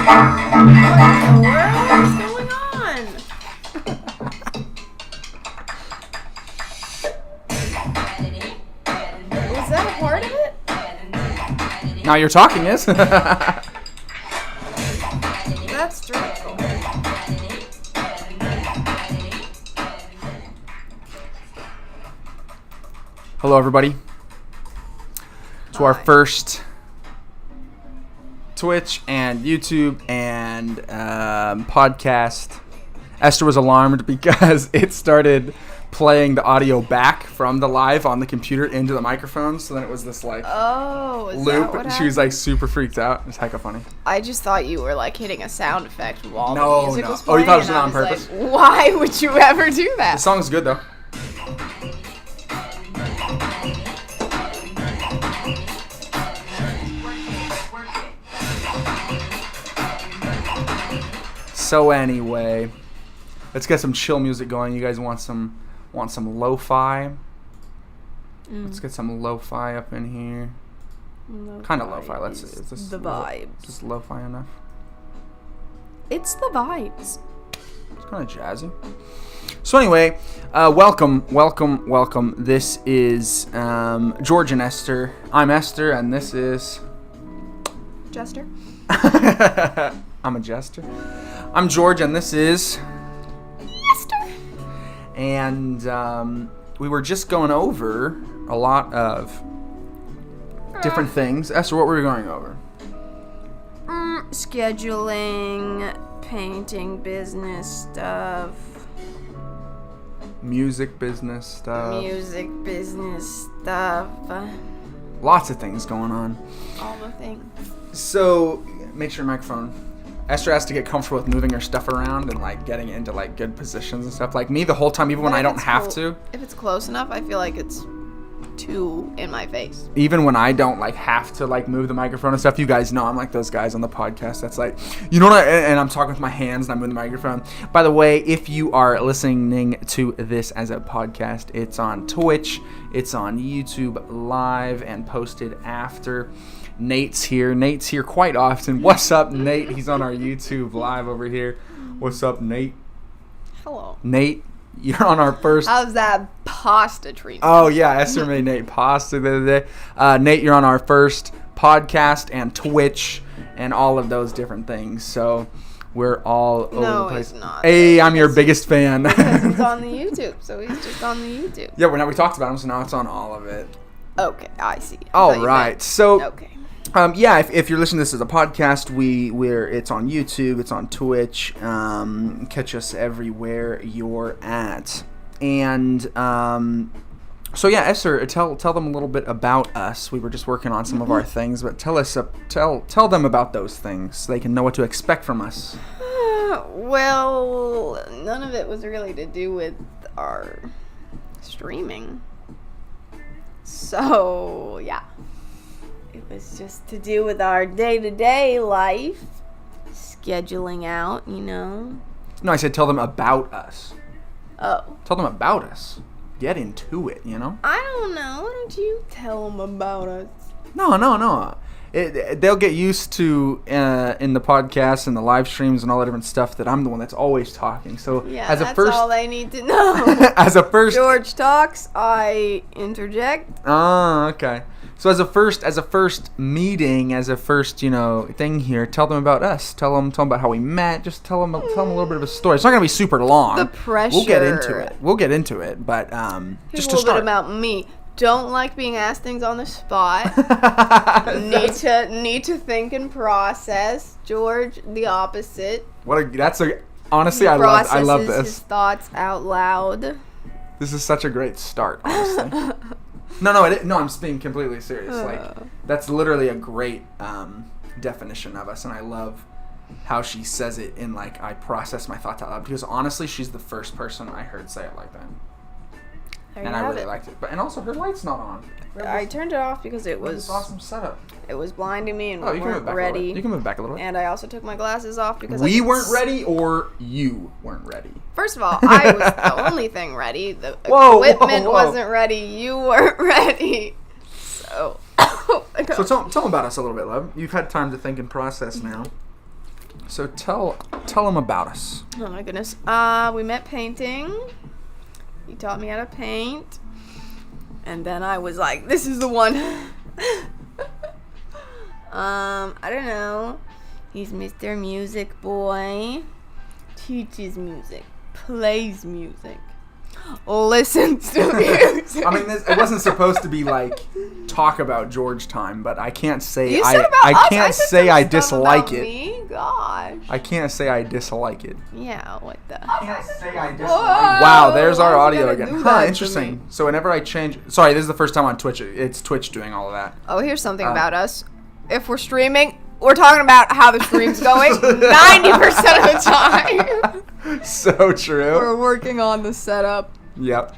going on? Was that a part of it? Now you're talking, is? That's dreadful. Hello, everybody. To our first Twitch and YouTube and podcast. Esther was alarmed because it started playing the audio back from the live on the computer into the microphone. So then it was this like Is loop. that what She was happened? like super freaked out. It's hecka funny. I just thought you were like hitting a sound effect while No, the music no. was Oh, you playing. thought it was and I on purpose? Like, why would you ever do The that? song's good though. So anyway, let's get some chill music going. You guys want some lo-fi? Let's get some lo-fi up in here. Kind of lo-fi. Let's see. Is this the vibes. Is this lo-fi enough? It's the vibes. It's kind of jazzy. So anyway, welcome. This is George and Esther. I'm Esther, and this is Jester. I'm a jester. I'm George, and this is Esther. And we were just going over a lot of different things. Esther, what were we going over? Scheduling, painting, business stuff. Music business stuff. Lots of things going on. All the things. So, make sure your microphone. Esther has to get comfortable with moving her stuff around and like getting into like good positions and stuff. Like me, the whole time, even when I don't have to. If it's close enough, I feel like it's too in my face. Even when I don't like have to like move the microphone and stuff, you guys know I'm like those guys on the podcast that's like, you know what, and I'm talking with my hands and I'm moving the microphone. By the way, if you are listening to this as a podcast, it's on Twitch, it's on YouTube live and posted after. Nate's here quite often. What's up, Nate? He's on our YouTube live over here. What's up, Nate? Hello. Nate, you're on our first... How's that pasta treatment? Oh, yeah, Esther made Nate pasta the other day. Nate, you're on our first podcast and Twitch and all of those different things. So we're all over the place. No, it's not. Hey, I'm your biggest fan. Because it's on the YouTube, so he's just on the YouTube. Yeah, we talked about him, so now it's on all of it. Okay, I see. All right, so... Okay. If you're listening to this as a podcast, it's on YouTube, it's on Twitch. Catch us everywhere you're at. And so yeah, Esther, tell them a little bit about us. We were just working on some of our things, but tell them about those things so they can know what to expect from us. Well, none of it was really to do with our streaming. So yeah. It was just to do with our day-to-day life, scheduling out, you know. No, I said tell them about us. Oh. Tell them about us. Get into it, you know? I don't know. Why don't you tell them about us? No. They'll get used to, in the podcast and the live streams and all that different stuff, that I'm the one that's always talking. So Yeah, as that's a first, all they need to know. as a first... George talks, I interject. Oh, okay. So as a first meeting, as a first, thing here, tell them about us. Tell them about how we met. Just tell them a little bit of a story. It's not going to be super long. The pressure. We'll get into it. But just to a little start. bit about me. Don't like being asked things on the spot. need to think and process. George, the opposite. Honestly, I love Processes this. his thoughts out loud. This is such a great start, honestly. No, I'm being completely serious. That's literally a great definition of us, and I love how she says it in I process my thoughts out loud, because honestly, she's the first person I heard say it like that. And I really liked it. And also, her light's not on. I turned it off because it was awesome setup. It was blinding me and we we weren't ready. You can move back a little bit. And I also took my glasses off because we weren't ready, or you weren't ready. First of all, I was the only thing ready. The equipment wasn't ready. You weren't ready. So, so tell them about us a little bit, love. You've had time to think and process now. So tell them about us. Oh my goodness. We met painting. He taught me how to paint. And then I was like, this is the one. I don't know. He's Mr. Music Boy. Teaches music. Plays music. Listens to music. I mean, it wasn't supposed to be like talk about George time, but I can't say You said about us. I can't say I stuff dislike about it. Me? Gosh. I can't say I dislike it. Yeah, what the? I can't say I dislike. Whoa, Wow, there's our why is it audio gonna again. do Huh, that to interesting. me? So whenever I change, sorry, this is the first time on Twitch. It's Twitch doing all of that. Oh, here's something about us. If we're streaming, we're talking about how the stream's going 90% of the time. So true. We're working on the setup Yep.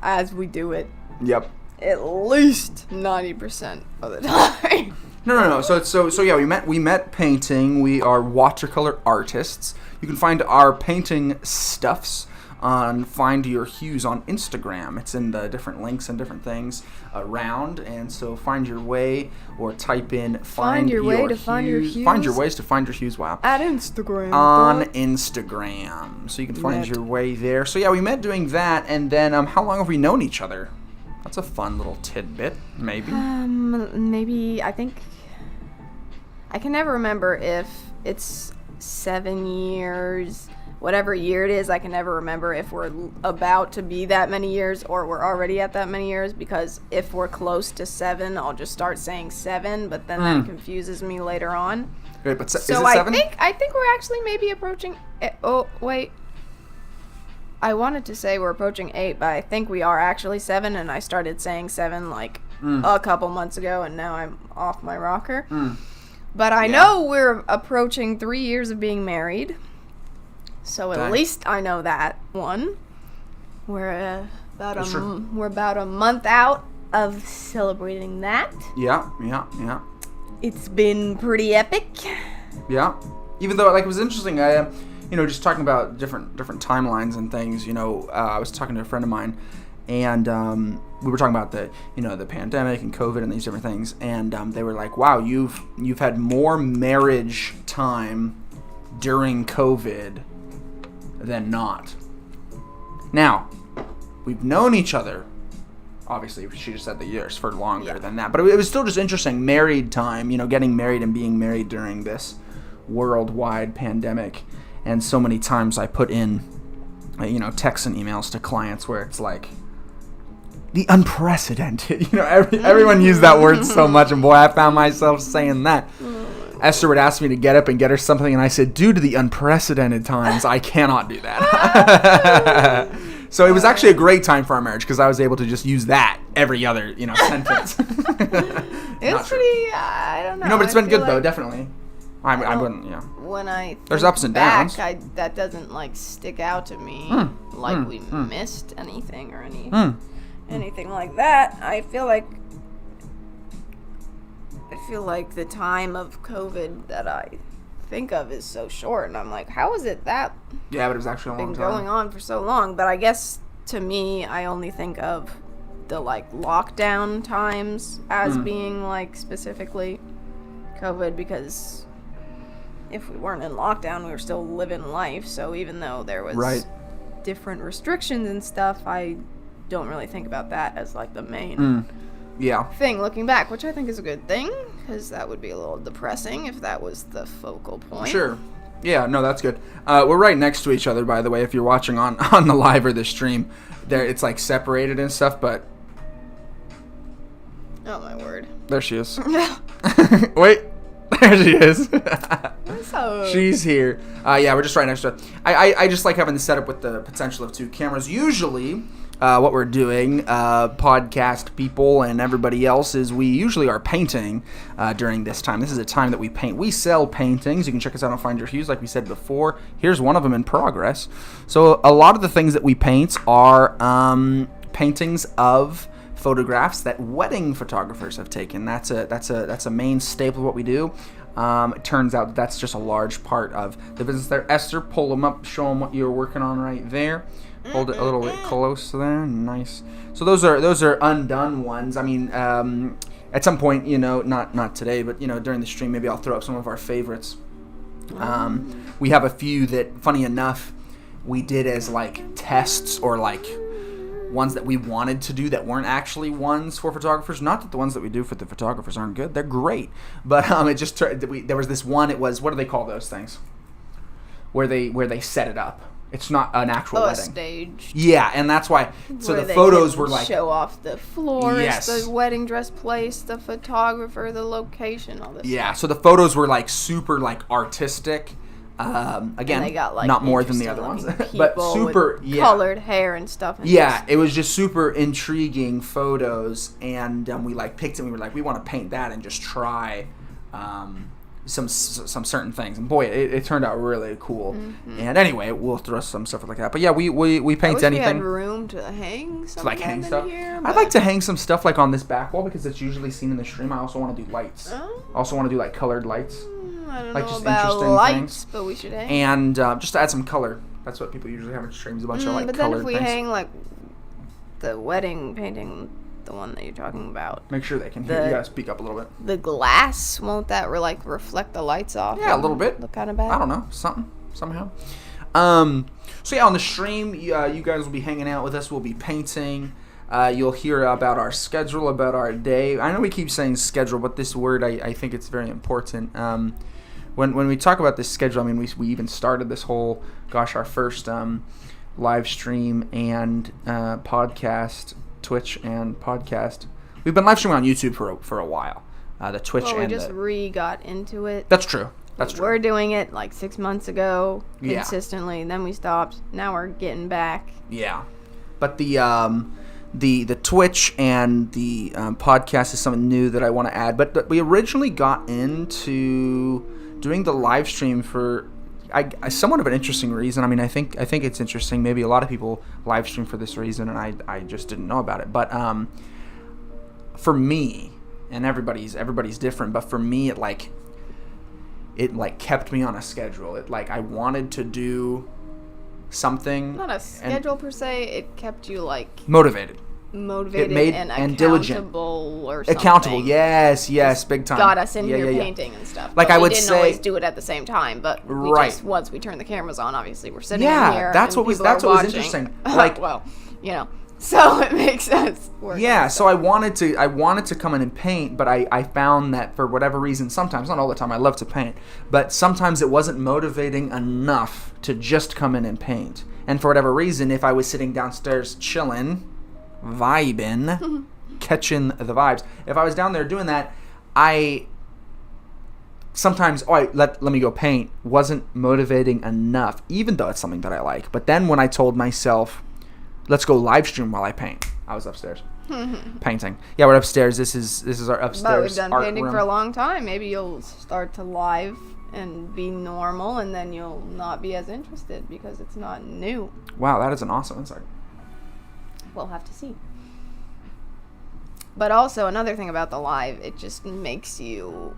as we do it. Yep. At least 90% of the time. No. So yeah, we met painting. We are watercolor artists. You can find our painting stuffs on Find Your Hues on Instagram. It's in the different links and different things around. And so find your way or type in Find Your Way to Find Your Hues. Find your ways to find your hues. Wow. At Instagram. On Instagram. So you can find your way there. So yeah, we met doing that. And then how long have we known each other? That's a fun little tidbit, maybe. Maybe, I think, I can never remember if it's 7 years, whatever year it is. I can never remember if we're about to be that many years or we're already at that many years, because if we're close to 7, I'll just start saying 7, but then that confuses me later on. Wait, but is it So 7? I think we're actually maybe approaching, oh, wait. I wanted to say we're approaching 8, but I think we are actually 7, and I started saying 7 like a couple months ago, and now I'm off my rocker. But I know we're approaching 3 years of being married, so at least I know that one. We're about a month out of celebrating that. Yeah. It's been pretty epic. Yeah. Even though, like, it was interesting, just talking about different timelines and things, I was talking to a friend of mine, and we were talking about the pandemic and COVID and these different things, and they were like, wow, you've had more marriage time during COVID than not. Now, we've known each other, obviously, she just said the years, for longer than that, but it was still just interesting, married time, getting married and being married during this worldwide pandemic. And so many times I put in, texts and emails to clients where it's like, the unprecedented. Everyone used that word so much, and boy, I found myself saying that. Esther would ask me to get up and get her something, and I said, due to the unprecedented times, I cannot do that. So it was actually a great time for our marriage, because I was able to just use that every other, sentence. It's pretty, I don't know. But it's been good, though, like definitely. I wouldn't, When I there's ups and downs. that doesn't like stick out to me we missed anything or anything like that. I feel like the time of COVID that I think of is so short, and I'm like, how is it that? Yeah, but it was actually a long been time. going on for so long. But I guess to me, I only think of the like lockdown times as being like specifically COVID, because if we weren't in lockdown, we were still living life. So even though there was different restrictions and stuff, I don't really think about that as like the main thing looking back, which I think is a good thing, because that would be a little depressing if that was the focal point. Sure. Yeah, no, that's good. We're right next to each other, by the way, if you're watching on the live or the stream. There, it's like separated and stuff, but... Oh, my word. There she is. Wait. There she is. What's up? She's here. Yeah, we're just right next to her. I just like having the setup with the potential of 2 cameras. Usually, what we're doing, podcast people and everybody else, is we usually are painting during this time. This is a time that we paint. We sell paintings. You can check us out on Find Your Hues, like we said before. Here's one of them in progress. So a lot of the things that we paint are paintings of photographs that wedding photographers have taken. That's a main staple of what we do. It turns out that's just a large part of the business there. Esther, pull them up, show them what you're working on right there. Hold it a little bit close there. Nice. So those are undone ones. I mean, at some point, not today, but during the stream, maybe I'll throw up some of our favorites. We have a few that, funny enough, we did as like tests or like ones that we wanted to do that weren't actually ones for photographers. Not that the ones that we do for the photographers aren't good; they're great. But it just there was this one. It was, what do they call those things? Where they set it up. It's not an actual wedding. A stage. Yeah, and that's why. So where the photos were like show off the florist, the wedding dress place, the photographer, the location, all this. Yeah, stuff. so the photos were like super like artistic. Again, and they got, like, not more than the other ones, but super with colored hair and stuff. And it was just super intriguing photos, and we like picked it. And we were like, we want to paint that and just try. Some certain things, and boy, it turned out really cool. Mm-hmm. And anyway, we'll throw some stuff like that. But yeah, we paint anything. We had room to hang something, to like hang stuff. Here, I'd like to hang some stuff like on this back wall because it's usually seen in the stream. I also want to do lights. Oh. I also want to do like colored lights. I don't like know just about interesting lights, things. but we should hang. And just to add some color. That's what people usually have in streams. A bunch of like but colored then if we things. hang like the wedding painting, the one that you're talking about. Make sure they can hear. You gotta speak up a little bit. The glass, won't that reflect the lights off? Yeah, a little bit. Look kind of bad. I don't know, somehow. So yeah, on the stream, you guys will be hanging out with us. We'll be painting. You'll hear about our schedule, about our day. I know we keep saying schedule, but this word, I think it's very important. When we talk about this schedule, I mean, we even started this whole, our first live stream and podcast. Twitch and podcast. We've been live streaming on YouTube for a while. The Twitch and we just got into it. That's true. We're doing it like 6 months ago consistently. Then we stopped. Now we're getting back. Yeah, but the Twitch and the podcast is something new that I want to add. But we originally got into doing the live stream for somewhat of an interesting reason. I mean, I think it's interesting. Maybe a lot of people live stream for this reason, and I just didn't know about it. But for me, and everybody's different. But for me, it kept me on a schedule. I wanted to do something. Not a schedule per se. It kept you motivated. It made and and diligent or something. Accountable, yes, big time. Got us in here painting and stuff. Like, but I would we didn't say, always do it at the same time, but we just, once we turn the cameras on, obviously we're sitting in here. That's what was interesting. Well, so it makes us work. Yeah, so I wanted to come in and paint, but I found that for whatever reason, sometimes, not all the time, I love to paint, but sometimes it wasn't motivating enough to just come in and paint. And for whatever reason, if I was sitting downstairs chilling, vibing, catching the vibes, if I was down there doing that, I sometimes, let me go paint, wasn't motivating enough, even though it's something that I like. But then when I told myself, let's go live stream while I paint, I was upstairs painting. Yeah, we're upstairs. This is our upstairs. But we've done art painting room for a long time. Maybe you'll start to live and be normal, and then you'll not be as interested because it's not new. Wow, that is an awesome insight. We'll have to see. But also, another thing about the live, it just makes you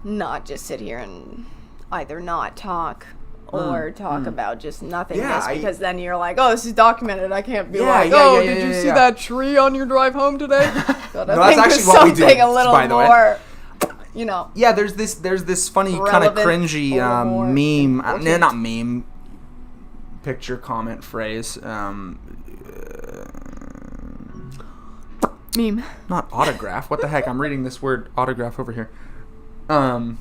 not just sit here and either not talk or talk about just nothingness, because then you're like, oh, this is documented. I can't be did you see that tree on your drive home today? No, that's actually what we do, a little by the more, way. Yeah, there's this funny kind of cringy meme, not meme, picture, comment, phrase, meme. Not autograph. What the heck? I'm reading this word autograph over here. I don't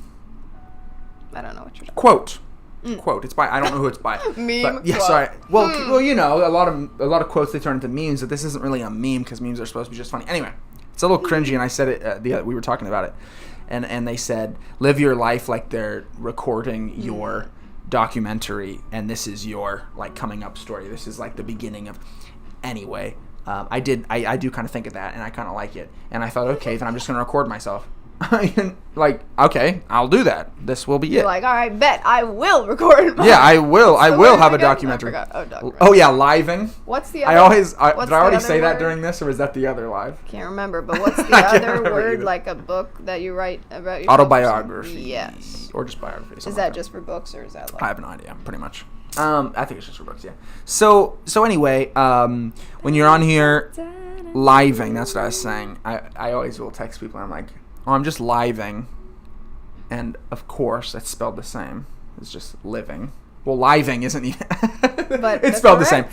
know what you're talking Quote. Quote. It's by, I don't know who it's by. Meme. But, yeah, sorry. Well, a lot of quotes, they turn into memes, but this isn't really a meme because memes are supposed to be just funny. Anyway, it's a little cringy, and I said it. We were talking about it, and they said, live your life like they're recording your documentary, and this is your coming up story. This is the beginning of. Anyway, I do kind of think of that, and I kind of like it, and I thought, okay, then I'm just gonna record myself. Okay, I'll do that. This will be You're it. all right, bet I will record my. Yeah, I will. I will have a documentary. Oh yeah, living. What's the other? Did I already say word? that during this, or was that the other live? Can't remember, but what's the other word? Like a book that you write about yourself? Autobiography. Yes. Or just biography. Is that just for books, or is that I have no idea. Pretty much. I think it's just for books. Yeah. So anyway, when you're on here, living. That's what I was saying. I always will text people. And I'm like, oh, I'm just living. And, of course, it's spelled the same. It's just living. Well, living isn't even. But it's spelled the same.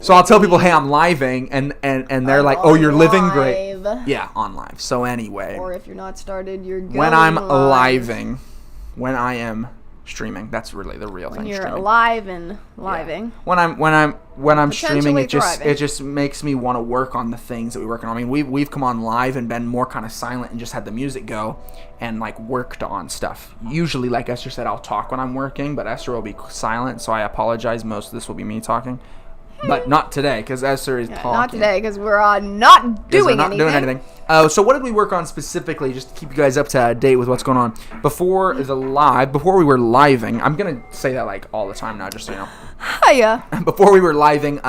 So I'll tell people, hey, I'm living, and they're like, oh, you're living great. Yeah, on live. So anyway. Or if you're not started, you're going when I'm live. living, when I am streaming, that's really the real thing. When you're streaming. alive and living. Yeah. When I'm streaming, it thriving. just makes me want to work on the things that we work on. I mean, we've come on live and been more kind of silent and just had the music go and like worked on stuff. Usually, like Esther said, I'll talk when I'm working, but Esther will be silent, so I apologize. Most of this will be me talking. But not today, because Esther is talking. Not today, because we're not doing anything. So what did we work on specifically, just to keep you guys up to date with what's going on? Before we were living, I'm going to say that like all the time now, just so you know. Hiya. Before we were living,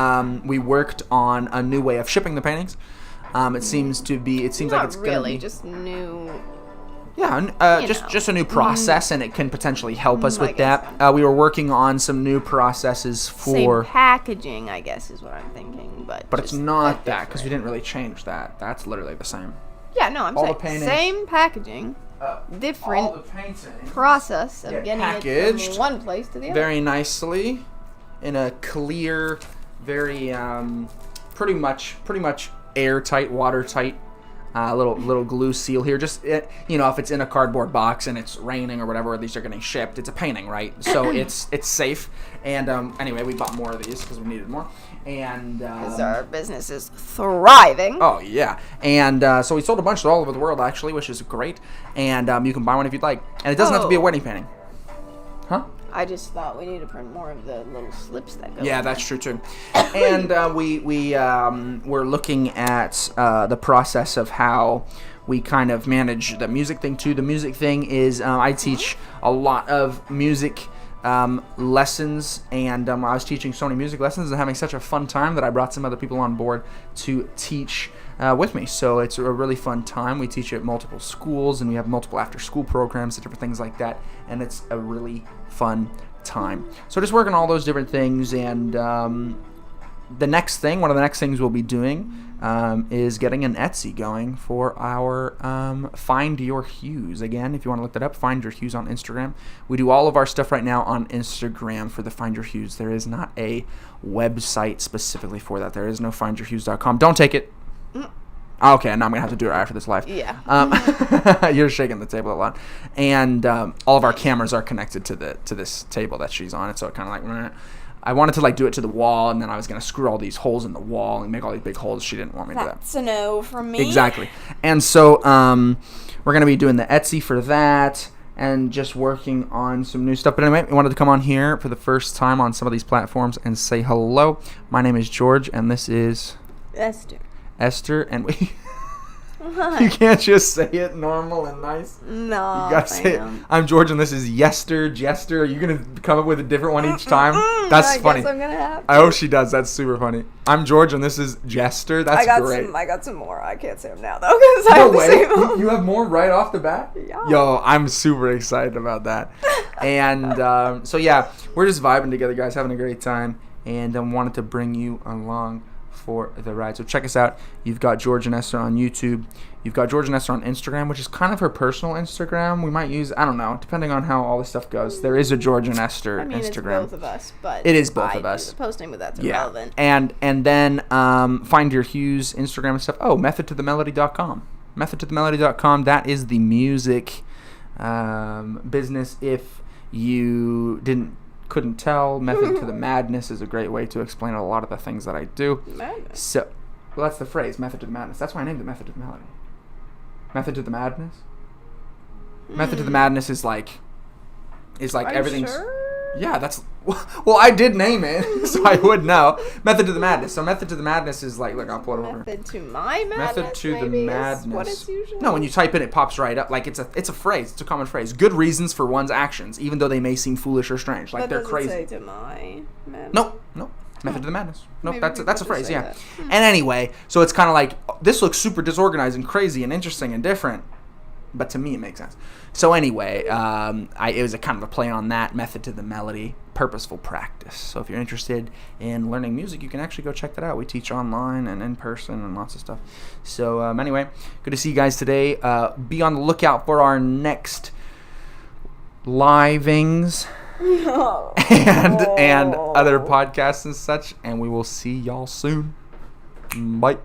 we worked on a new way of shipping the paintings. It seems like it's going to be... really, just new... Yeah, just a new process, and it can potentially help us with that. We were working on some new processes for... Same packaging, I guess, is what I'm thinking, but it's not that, because we didn't really change that. That's literally the same. Yeah, no, I'm saying same packaging, different process of getting it from one place to the other. Very nicely, in a clear, very, pretty much airtight, watertight, little glue seal here. Just if it's in a cardboard box and it's raining or whatever, these are getting shipped. It's a painting, right? So it's safe. And anyway, we bought more of these because we needed more. And because our business is thriving. Oh yeah. And so we sold a bunch all over the world actually, which is great. And you can buy one if you'd like. And it doesn't have to be a wedding painting. Huh? I just thought we need to print more of the little slips that go. Yeah, that's true too. And we're looking at the process of how we kind of manage the music thing too. The music thing is I teach a lot of music lessons, and I was teaching so many music lessons and having such a fun time that I brought some other people on board to teach with me. So it's a really fun time. We teach at multiple schools, and we have multiple after-school programs and different things like that, and it's a really fun time. So just working on all those different things, and one of the next things we'll be doing is getting an Etsy going for our Find Your Hues. Again, if you want to look that up, Find Your Hues on Instagram. We do all of our stuff right now on Instagram for the Find Your Hues. There is not a website specifically for that. There is no findyourhues.com. Don't take it. Okay, now I'm going to have to do it after this live. Yeah. You're shaking the table a lot. And all of our cameras are connected to this table that she's on. And so it kind of like... I wanted to do it to the wall, and then I was going to screw all these holes in the wall and make all these big holes. She didn't want me to do that. That's a no from me. Exactly. And so we're going to be doing the Etsy for that and just working on some new stuff. But anyway, we wanted to come on here for the first time on some of these platforms and say hello. My name is George, and this is... Esther, and we... You can't just say it normal and nice. No, you gotta say it. I'm George, and this is Jester. Are you gonna come up with a different one each time? That's funny. I guess I'm gonna have to. I hope she does. That's super funny. I'm George, and this is Jester. That's great. I got some more. I can't say them now though, because I have to save them. You have more right off the bat? Yeah. Yo, I'm super excited about that. And so yeah, we're just vibing together, guys, having a great time, and I wanted to bring you along for the ride. So check us out. You've got George and Esther on YouTube. You've got George and Esther on Instagram, which is kind of her personal Instagram. We might use, I don't know, depending on how all this stuff goes. There is a George and Esther Instagram. It's both of us, but it is both of us. Do the posting, but that's irrelevant. And then Find Your Hues Instagram and stuff. Oh, methodtothemelody.com. Methodtothemelody.com. That is the music business. If you couldn't tell, Method to the Madness is a great way to explain a lot of the things that I do. Madness. So, well, that's the phrase, Method to the Madness. That's why I named it Method to the Melody. Method to the Madness? Method to the Madness is like everything's... Sure? Yeah, that's... Well, I did name it, so I would know. Method to the Madness. So Method to the Madness is like... Look, I'll pull it over. Method to my madness, Method to the Madness. Is what it's usually... No, when you type in, it pops right up. Like, it's a phrase. It's a common phrase. Good reasons for one's actions, even though they may seem foolish or strange. Like, they're crazy. Say to my madness? Nope. Method to the Madness. Nope, that's a phrase, yeah. That. And anyway, so it's kind of like, this looks super disorganized and crazy and interesting and different, but to me it makes sense. So anyway, it was a kind of a play on that, Method to the Melody, purposeful practice. So if you're interested in learning music, you can actually go check that out. We teach online and in person and lots of stuff. So anyway, good to see you guys today. Be on the lookout for our next livings and other podcasts and such. And we will see y'all soon. Bye.